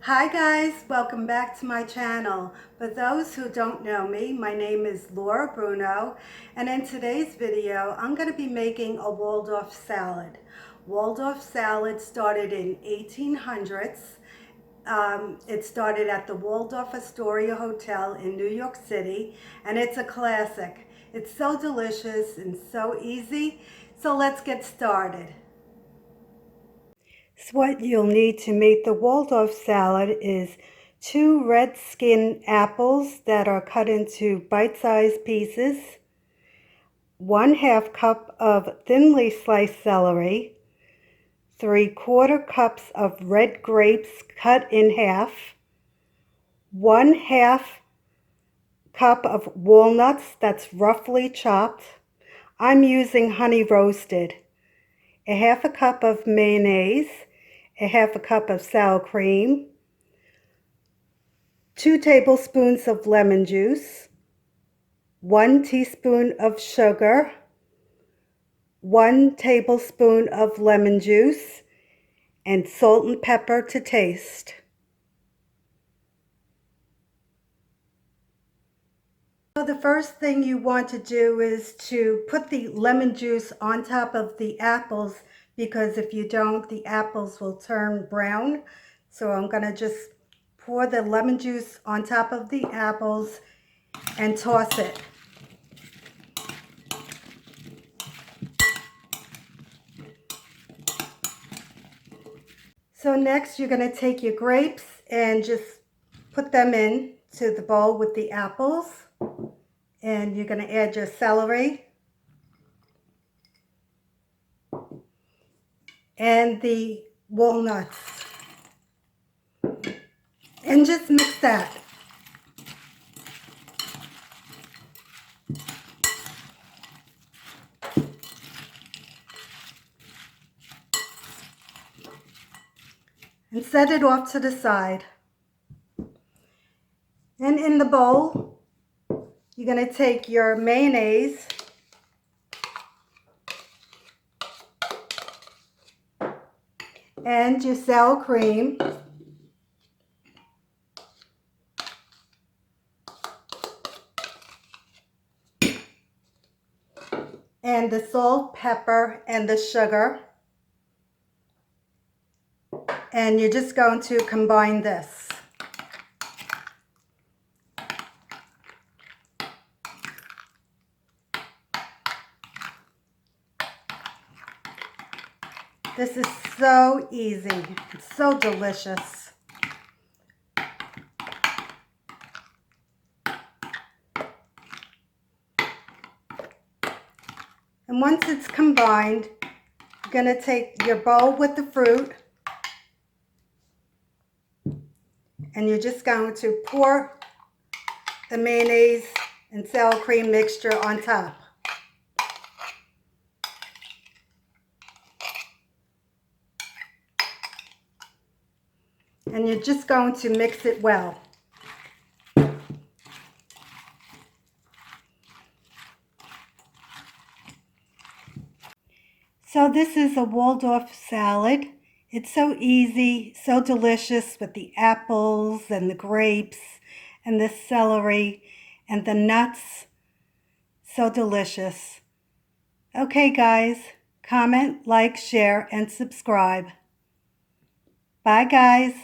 Hi guys, welcome back to my channel. For those who don't know me, my name is Laura Bruno, and in today's video I'm going to be making a Waldorf salad. Waldorf salad started in 1800s. It started at the Waldorf Astoria Hotel in New York City, and it's a classic. It's so delicious and so easy, so let's get started. So what you'll need to make the Waldorf salad is 2 red skin apples that are cut into bite-sized pieces, 1/2 cup of thinly sliced celery, 3/4 cups of red grapes cut in half, 1/2 cup of walnuts that's roughly chopped. I'm using honey roasted, 1/2 cup of mayonnaise, 1/2 cup of sour cream, 2 tablespoons of lemon juice, 1 teaspoon of sugar, 1 tablespoon of lemon juice, and salt and pepper to taste. So the first thing you want to do is to put the lemon juice on top of the apples, because if you don't, the apples will turn brown. So I'm going to just pour the lemon juice on top of the apples and toss it. So next you're going to take your grapes and just put them in to the bowl with the apples, and you're going to add your celery and the walnuts and just mix that. And set it off to the side. And in the bowl, you're going to take your mayonnaise and your sour cream and the salt, pepper, and the sugar. And you're just going to combine this. This is so easy. It's so delicious. And once it's combined, you're going to take your bowl with the fruit and you're just going to pour the mayonnaise and sour cream mixture on top. And you're just going to mix it well. So this is a Waldorf salad. It's so easy, so delicious with the apples and the grapes and the celery and the nuts. So delicious. Okay guys, comment, like, share, and subscribe. Bye guys.